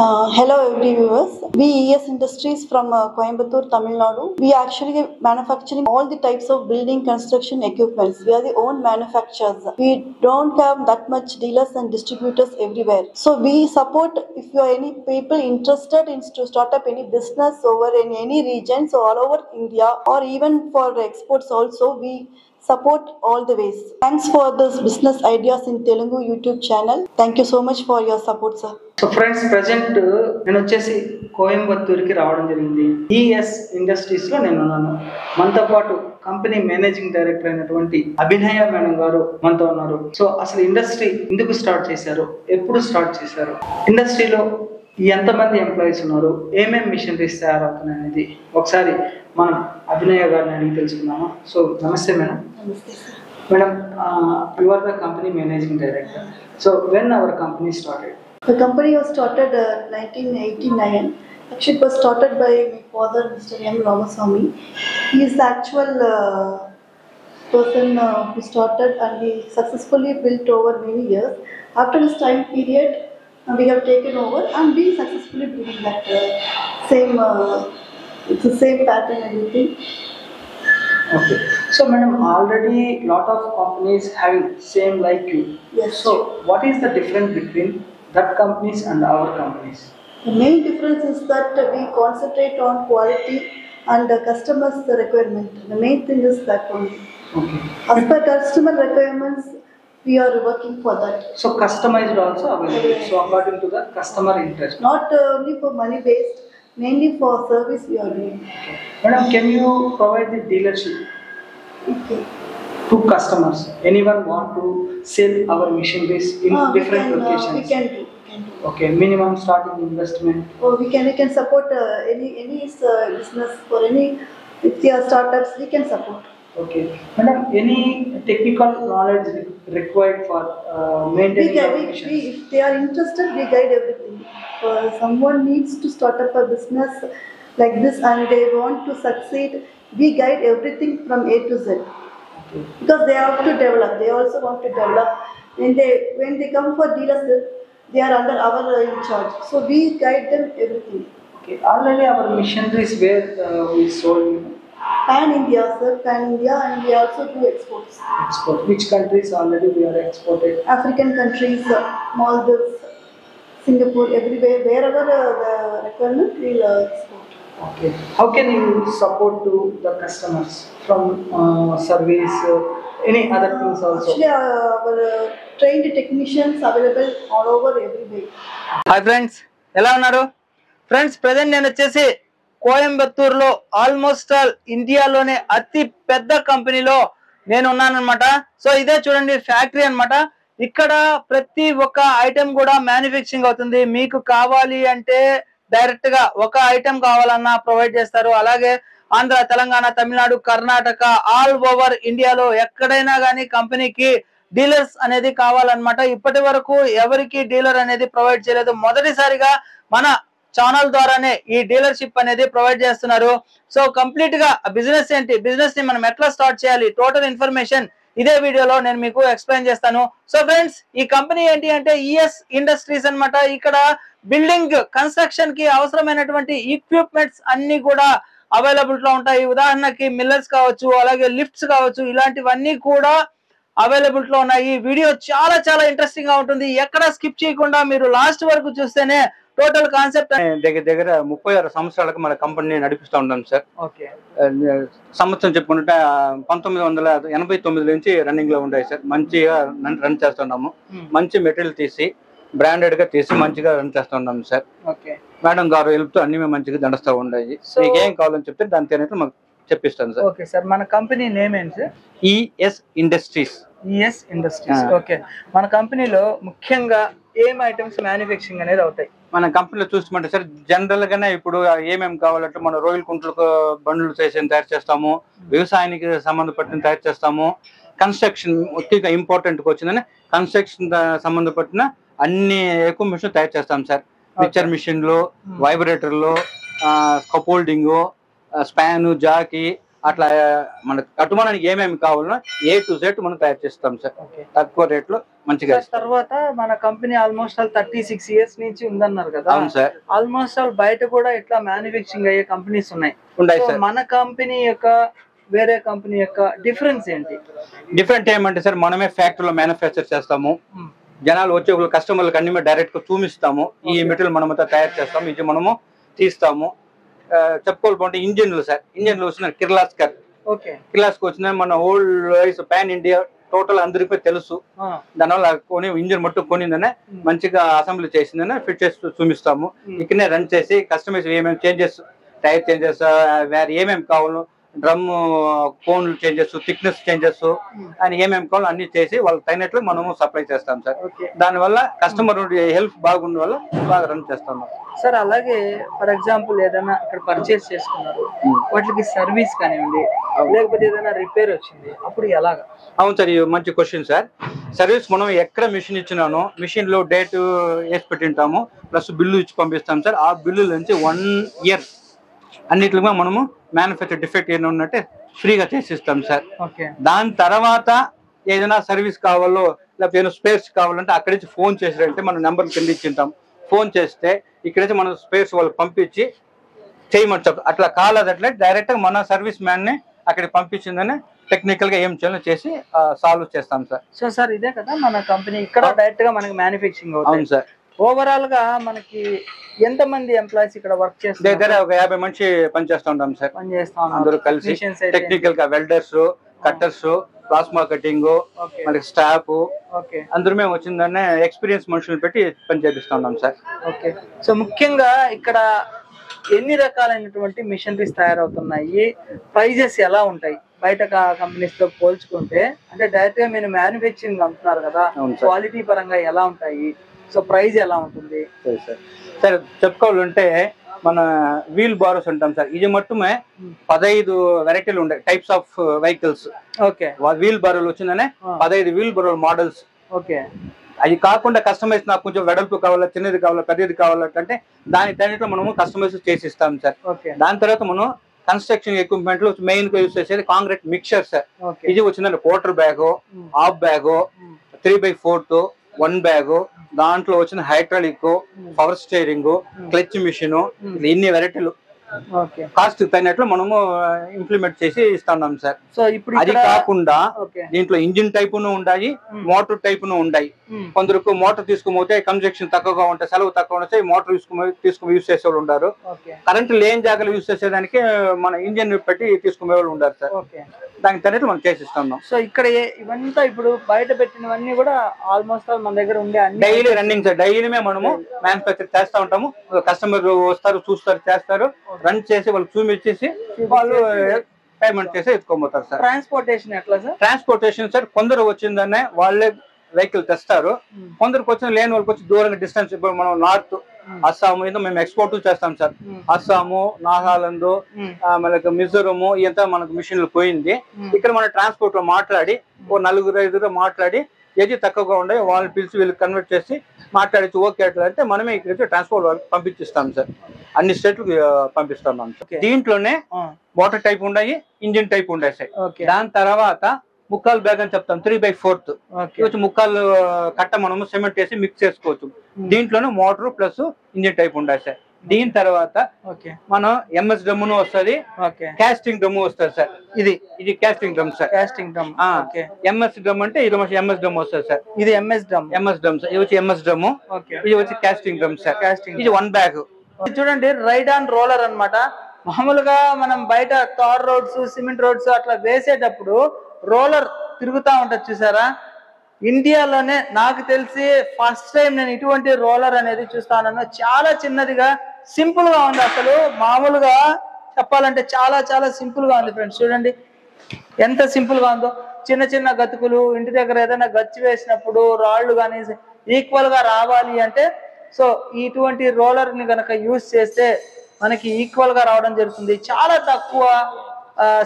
Hello every viewers. We ES Industries from Coimbatore, Tamil Nadu. We actually manufacturing all the types of building construction equipments. We are the own manufacturers. We don't have that much dealers and distributors everywhere. So we support if you are any people interested in to start up any business over in any region, so all over India or even for exports also, we support all the ways. Thanks for this business ideas in Telugu YouTube channel. Thank you so much for your support, sir. So friends present నేను వచ్చేసి కోయంబత్తూరుకి రావడం జరిగింది. ES ఇండస్ట్రీస్లో నేను ఉన్నాను. మనతో పాటు company managing director అయినటువంటి అభినయ madam గారు మనతో ఉన్నారు. సో అసలు ఇండస్ట్రీ ఎందుకు స్టార్ట్ చేశారు, ఎప్పుడు స్టార్ట్ చేశారు, ఇండస్ట్రీలో ఎంతమంది ఎంప్లాయీస్ ఉన్నారు, ఏమేమి మిషనరీస్ తయారవుతున్నాయి అనేది ఒకసారి మనం అభినయ గారిని అడిగి తెలుసుకుందామా. సో నమస్తే madam. Madam, you are the company managing director. So when our company started? The company was started 1989. Actually, it was started by my father, Mr. M. Ramaswamy. He is the actual person who started, and he successfully built over many years. After this time period, we have taken over and we successfully doing that same. It's the same pattern and everything. Okay. So, madam, already lot of companies having same like you. Yes. So, what is the difference between that companies and our companies? The main difference is that we concentrate on quality and the customer's requirement. The main thing is that only. Okay. As per customer requirements, we are working for that. So, customized also available. Yes. So, according to the customer interest. Not only for money based, mainly for service we are doing. Okay. Madam, can you provide the dealership Okay. to customers? Anyone want to sell our machineries in different locations? We can do. Okay. Minimum starting investment. We can support any business for any. If they are startups, we can support. Okay. Madam, any technical knowledge required for maintaining our machines? If they are interested, we guide everything. Someone needs to start up a business like this and they want to succeed, we guide everything from A to Z. Okay. Because they have to develop. They also want to develop. When they come for dealership, they are under our in charge. So we guide them everything. Okay. Already our machineries where we sold. Pan India, sir. Pan India, and we also do exports. Export. Which countries already we are exported? African countries, Maldives, Singapore, everywhere. Wherever the requirement, we will export. Okay. How can you support to the customers from service, any other things also? Actually, our trained technicians available all over everywhere. Hi friends, ఎలా ఉన్నారు friends? Present నేను వచ్చేసి కోయంబత్తూరులో almost all ఇండియాలోనే అతి పెద్ద కంపెనీలో నేను ఉన్నానన్నమాట. So ఇదే చూడండి ఫ్యాక్టరీ అన్నమాట. ఇక్కడ ప్రతి ఒక్క ఐటెం కూడా మ్యానుఫ్యాక్చరింగ్ అవుతుంది. మీకు కావాలి అంటే డైరెక్ట్ గా ఒక ఐటెం కావాలన్నా ప్రొవైడ్ చేస్తారు. అలాగే ఆంధ్ర, తెలంగాణ, తమిళనాడు, కర్ణాటక, ఆల్ ఓవర్ ఇండియాలో ఎక్కడైనా కానీ కంపెనీకి డీలర్స్ అనేది కావాలన్నమాట. ఇప్పటి వరకు ఎవరికి డీలర్ అనేది ప్రొవైడ్ చేయలేదు. మొదటిసారిగా మన ఛానల్ ద్వారానే ఈ డీలర్షిప్ అనేది ప్రొవైడ్ చేస్తున్నారు. సో కంప్లీట్ గా బిజినెస్ ఏంటి, బిజినెస్ ని మనం ఎట్లా స్టార్ట్ చేయాలి, టోటల్ ఇన్ఫర్మేషన్ ఇదే వీడియోలో నేను మీకు ఎక్స్ప్లెయిన్ చేస్తాను. సో ఫ్రెండ్స్, ఈ కంపెనీ ఏంటి అంటే ఈఎస్ ఇండస్ట్రీస్ అన్నమాట. ఇక్కడ బిల్డింగ్ కన్స్ట్రక్షన్ కి అవసరమైనటువంటి ఈక్విప్మెంట్స్ అన్ని కూడా అవైలబుల్ లో ఉంటాయి. ఉదాహరణకి మిల్లర్స్ కావచ్చు, అలాగే లిఫ్ట్స్ కావచ్చు, ఇలాంటివన్నీ కూడా అవైలబుల్ లో ఉన్నాయి. ఈ వీడియో చాలా చాలా ఇంట్రెస్టింగ్ గా ఉంటుంది. ఎక్కడ స్కిప్ చేయకుండా మీరు లాస్ట్ వరకు చూస్తేనే టోటల్ కాన్సెప్ట్. దగ్గర దగ్గర 36 సంవత్సరాలకు మన కంపెనీ నడిపిస్తూ ఉంటాం సార్. ఓకే. సంవత్సరం చెప్పుకుంటే 1989 నుంచి రన్నింగ్ లో ఉన్నాయి సార్. మంచిగా రన్ చేస్తున్నాము. మంచి మెటీరియల్ తీసి బ్రాండెడ్ గా తీసి మంచిగా రన్ చేస్తున్నాం సార్. ఓకే. మేడం గారు హెల్ప్ తో అన్ని మేము మంచిగా దండస్తూ ఉన్నాయి. మీకు ఏం కావాలని చెప్తే దాని తేనెట్లు మాకు చెప్పిస్తాను సార్. ఓకే సార్, మన కంపెనీ నేమ్ ఏంటి సార్? ES industries. ES industries. Okay. మన కంపెనీలో ముఖ్యంగా ఏం ఐటమ్స్ మ్యానుఫ్యాక్చరింగ్ అనేది అవుతాయి? మన కంపెనీలో చూసుకుంటే సార్, జనరల్ గానే ఇప్పుడు ఏమేమి కావాలంటే మన రొయ్యల కుంట్లకు బండ్లు చేసి తయారు చేస్తాము, వ్యవసాయానికి సంబంధపట్టిన తయారు చేస్తాము, కన్స్ట్రక్షన్ ముఖ్యంగా ఇంపార్టెంట్ వచ్చిందని కన్స్ట్రక్షన్ సంబంధపట్టిన అన్ని ఎక్విప్మెంట్స్ తయారు చేస్తాం సార్. మిక్చర్ మిషన్లు, వైబ్రేటర్లు, స్కఫోల్డింగ్, స్పాన్, జాకీ, అట్లా మన కట్టుమానానికి ఏమేమి కావాలో A to Z మనం తయారు చేస్తాం సార్. తక్కువ రేట్లో మంచిగా ఇస్తాం. తర్వాత మన కంపెనీ ఆల్మోస్ట్ ఆల్ 36 years నుంచి ఉందన్నారు కదా. అవును సార్. ఆల్మోస్ట్ ఆల్ బయట కూడా ఇట్లా మ్యానుఫ్యాక్చరింగ్ అయ్యే కంపెనీస్ ఉన్నాయి. సార్. మన కంపెనీ యొక్క వేరే కంపెనీ యొక్క డిఫరెన్స్ ఏంటి? డిఫరెంట్ ఏమంటే సార్, మనమే ఫ్యాక్టరీలో మ్యానుఫ్యాక్చర్ చేస్తాము. జనాలు వచ్చే కస్టమర్లకు అన్ని డైరెక్ట్ గా చూపిస్తాము. ఈ మెటీరియల్ మనమంతా తయారు చేస్తాము, ఇది మనము తీస్తాము. చెప్పుకోవాలంటే ఇంజిన్లు సార్, ఇంజిన్లు వచ్చిన కిర్లాస్కర్, కిర్లాస్కర్ వచ్చిన మన ఓల్డ్ పాన్ ఇండియా టోటల్ అందరికీ తెలుసు. దానివల్ల కొని ఇంజిన్ మట్టు కొనిందనే మంచిగా అసెంబ్లీ చేసిందనే ఫిట్ చేసి చూపిస్తాము. ఇక్కడనే రన్ చేసి కస్టమైజ్ ఏమేమి చేంజెస్, టైర్ చేంజెస్, వేరే ఏమేమి కావాలో డ్రమ్ కోన్లు చేంజెస్, థిక్నెస్ చేంజెస్ అని ఏమేమి కావాలో అన్ని చేసి వాళ్ళకి తగినట్లు మనము సప్లై చేస్తాం సార్. దానివల్ల కస్టమర్ హెల్ప్ బాగుండే వల్ల బాగా రన్ చేస్తాం సార్. అలాగే ఫర్ ఎగ్జాంపుల్ ఏదైనా ఇక్కడ పర్చేస్ చేసుకున్నారు, వాటికి సర్వీస్ కానివ్వండి, లేకపోతే ఏదైనా రిపేర్ వచ్చింది, అప్పుడు ఎలాగా? అవును సార్, ఇది మంచి క్వశ్చన్ సార్. సర్వీస్ మనం ఎక్కడ మిషన్ ఇచ్చినానో మిషన్ లో డేట్ వేసి పెట్టింటాము, ప్లస్ బిల్లు ఇచ్చి పంపిస్తాం సార్. ఆ బిల్లు నుంచి 1 year అన్నిట్లో మనము మ్యానుఫ్యాక్చర్ డిఫెక్ట్ ఏమైనా ఉన్నట్టే ఫ్రీగా చేసిస్తాం సార్. దాని తర్వాత ఏదైనా సర్వీస్ కావాలో లేకపోతే ఏదైనా స్పేర్స్ కావాలంటే అక్కడి నుంచి ఫోన్ చేసారంటే మనం నెంబర్ కింద ఇచ్చింటాం. ఫోన్ చేస్తే ఇక్కడి నుంచి మనం స్పేర్స్ వాళ్ళు పంపించి చేయమని చెప్తాం. అట్లా కాలేదట్లే డైరెక్ట్ గా మన సర్వీస్ మ్యాన్ ని అక్కడికి పంపించిందని టెక్నికల్ గా ఏం చేయాలో చేసి సాల్వ్ చేస్తాం సార్. సో సార్ ఇదే కదా మన కంపెనీ ఇక్కడ డైరెక్ట్ గా మనకి మ్యానుఫ్యాక్చరింగ్ అవుతుంది. అవును సార్. ఓవరాల్ గా మనకి ఎంత మంది ఎంప్లాయీస్ ఇక్కడ వర్క్ చేస్తారు? దగ్గర ఒక 50 మంది పనిచేస్తూ ఉంటాం సార్. అందరూ కలిసి టెక్నికల్ గా వెల్డర్స్, కట్టర్స్, ప్లాస్మా కటింగ్, మనకి స్టాఫ్ అందరూ మేము వచ్చిందనే ఎక్స్పీరియన్స్ మనుషులు పెట్టి పని చేపిస్తూ ఉన్నాం సార్. ఓకే. సో ముఖ్యంగా ఇక్కడ ఎన్ని రకాలైనటువంటి మిషనరీస్ తయారవుతున్నాయి, ప్రైజెస్ ఎలా ఉంటాయి బయట కంపెనీస్ తో పోల్చుకుంటే? అంటే డైరెక్ట్ గా మీరు మ్యానుఫ్యాక్చరింగ్ అంటున్నారు కదా, క్వాలిటీ పరంగా ఎలా ఉంటాయి, సో ప్రైస్ ఎలా ఉంటుంది? సార్ చెప్పుకోవాలంటే మన వీల్ బారోస్ అంటాం సార్. ఇది మట్టుమే 15 వెరైటీలు ఉంటాయి, types of vehicles. Okay. Wheel బారోలు వచ్చిందనే 15 వీల్ బారోల్ మోడల్స్. ఓకే. అది కాకుండా కస్టమైజ్ నాకు కొంచెం వెడల్పు కావాలా, చిన్నది కావాలా, పెద్దది కావాలంటే దాని తగినట్లు మనము కస్టమైజ్ చేసి ఇస్తాం సార్. దాని తర్వాత మనం కన్స్ట్రక్షన్ ఎక్విప్మెంట్ లో మెయిన్ గా యూజ్ చేసేది కాంక్రీట్ మిక్చర్ సార్. ఇది వచ్చిందంటే quarter bag, half bag, 3/4, 1 bag, దాంట్లో వచ్చిన hydraulic, power steering, clutch mission, ఇన్ని వెరైటీలు కాస్ట్ తగినట్లు మనము ఇంప్లిమెంట్ చేసి ఇస్తున్నాం సార్. సో ఇప్పుడు అది కాకుండా దీంట్లో ఇంజిన్ టైపును ఉంటాయి, మోటార్ టైపును ఉంటాయి. కొందరికి మోటార్ తీసుకుపోతే కన్స్ట్రక్షన్ తక్కువగా ఉంటాయి, సెలవు తక్కువ ఉంటాయి, మోటార్ తీసుకుని యూజ్ చేసే వాళ్ళు ఉంటారు. కరెంట్ లేని జాగాలో యూజ్ చేసేదానికి మన ఇంజిన్ పెట్టి తీసుకునే వాళ్ళు ఉంటారు సార్. దానికి తగినట్లు మనం చేసి ఇస్తున్నాం. సో ఇక్కడ ఇవంతా ఇప్పుడు బయట పెట్టినవన్నీ కూడా ఆల్మోస్ట్ మన దగ్గర ఉండే డైలీ రన్నింగ్ సార్. డైలీ మనం మ్యానుఫ్యాక్చర్ చేస్తూ ఉంటాము. కస్టమర్ వస్తారు, చూస్తారు, చేస్తారు, రన్ చేసి వాళ్ళు చూపించేసి వాళ్ళు పేమెంట్ చేసి ఎత్తుకోబోతారు సార్. ట్రాన్స్పోర్టేషన్ ఎట్లా సార్? ట్రాన్స్పోర్టేషన్ సార్, కొందరు వచ్చిందనే వాళ్ళే వెహికల్ తెస్తారు, కొందరికి వచ్చిన లేని వాళ్ళకి వచ్చి దూరంగా డిస్టెన్స్. ఇప్పుడు మనం నార్త్ అస్సాము ఏదో మేము ఎక్స్పోర్ట్ చేస్తాం సార్. అస్సాము, నాగాలాండ్, మనకి మిజోరము ఇదంతా మనకు మిషన్లు పోయింది. ఇక్కడ మన ట్రాన్స్పోర్ట్ లో మాట్లాడి ఓ 4-5 మాట్లాడి ఏది తక్కువగా ఉండే వాళ్ళని పిలిచి వీళ్ళు కన్వర్ట్ చేసి మాట్లాడి ఓకే అట్లా అంటే మనమే ఇక్కడ ట్రాన్స్పోర్ట్ వాళ్ళకి పంపించిస్తాం సార్. అన్ని స్టేట్లు పంపిస్తున్నాం సార్. దీంట్లోనే మోటార్ టైప్ ఉన్నాయి, ఇంజిన్ టైప్ ఉన్నాయి సార్. దాని తర్వాత ముక్కాలు బ్యాగ్ అని చెప్తాం, 3/4 ముక్కాలు కట్ట మనము సిమెంట్ వేసి మిక్స్ చేసుకోవచ్చు. దీంట్లోనే మోటార్ ప్లస్ ఇంజిన్ టైప్ ఉండాలి సార్. దీని తర్వాత మనం ఎంఎస్ డ్రమ్ వస్తుంది, కాస్టింగ్ డ్రమ్ వస్తుంది సార్. ఇది casting drum sir. Casting drum. MS drum అంటే ఇది ఎంఎస్ డ్రమ్ వస్తుంది సార్. ఇది ఎంఎస్ డ్రమ్. సార్. ఇది వచ్చి ఎంఎస్ డ్రమ్, ఇది వచ్చి కాస్టింగ్ డ్రమ్ సార్. ఇది 1 బ్యాగ్. చూడండి, రైడ్ ఆన్ రోలర్ అన్నమాట. మామూలుగా మనం బయట తార్ రోడ్స్, సిమెంట్ రోడ్స్ అట్లా వేసేటప్పుడు రోలర్ తిరుగుతా ఉంటది చూసారా? ఇండియాలోనే నాకు తెలిసి ఫస్ట్ టైం నేను ఇటువంటి రోలర్ అనేది చూస్తాను. చాలా చిన్నదిగా సింపుల్ గా ఉంది. అసలు మామూలుగా చెప్పాలంటే చాలా చాలా సింపుల్ గా ఉంది ఫ్రెండ్స్. చూడండి ఎంత సింపుల్ గా ఉందో. చిన్న చిన్న గతుకులు, ఇంటి దగ్గర ఏదైనా గచ్చి వేసినప్పుడు రాళ్ళు కానీ ఈక్వల్ గా రావాలి అంటే సో ఇటువంటి రోలర్ ని కనుక యూజ్ చేస్తే మనకి ఈక్వల్ గా రావడం జరుగుతుంది. చాలా తక్కువ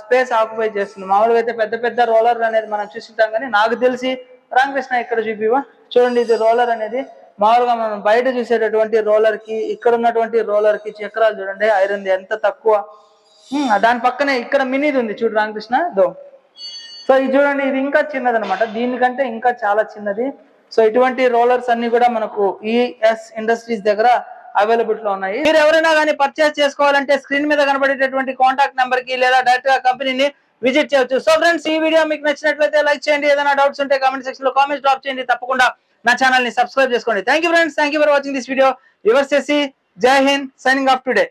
స్పేస్ ఆక్యుపై చేస్తుంది. మామూలుగా అయితే పెద్ద పెద్ద రోలర్ అనేది మనం చూస్తుంటాం, కానీ నాకు తెలిసి రామకృష్ణ ఇక్కడ చూపివా. చూడండి, ఇది రోలర్ అనేది మామూలుగా మనం బయట చూసేటటువంటి రోలర్ కి ఇక్కడ ఉన్నటువంటి రోలర్ కి చక్రాలు చూడండి, ఐరన్ ఎంత తక్కువ. దాని పక్కనే ఇక్కడ మినీది ఉంది చూడు రామకృష్ణ దో. సో ఇది చూడండి, ఇది ఇంకా చిన్నది అనమాట, దీనికంటే ఇంకా చాలా చిన్నది. సో ఇటువంటి రోలర్స్ అన్ని కూడా మనకు ఈఎస్ ఇండస్ట్రీస్ దగ్గర అవైలబిలిటీ లో ఉన్నాయి. మీరు ఎవరైనా కానీ పర్చేస్ చేసుకోవాలంటే స్క్రీన్ మీద కనబడేటటువంటి కాంటాక్ట్ నెంబర్ కి లేదా డైరెక్ట్ గా కంపెనీని విజిట్ చేయొచ్చు. సో ఫ్రెండ్స్, ఈ వీడియో మీకు నచ్చినట్లయితే లైక్ చేయండి. ఏదైనా డౌట్స్ ఉంటే కామెంట్ సెక్షన్ లో కామెంట్స్ డ్రాప్ చేయండి. తప్పకుండా నా ఛానల్ ని సబ్స్క్రైబ్ చేసుకోండి. Thank you friends, thank you for watching this video. Your Shashi, జై హింద్, సైనింగ్ ఆఫ్ టుడే.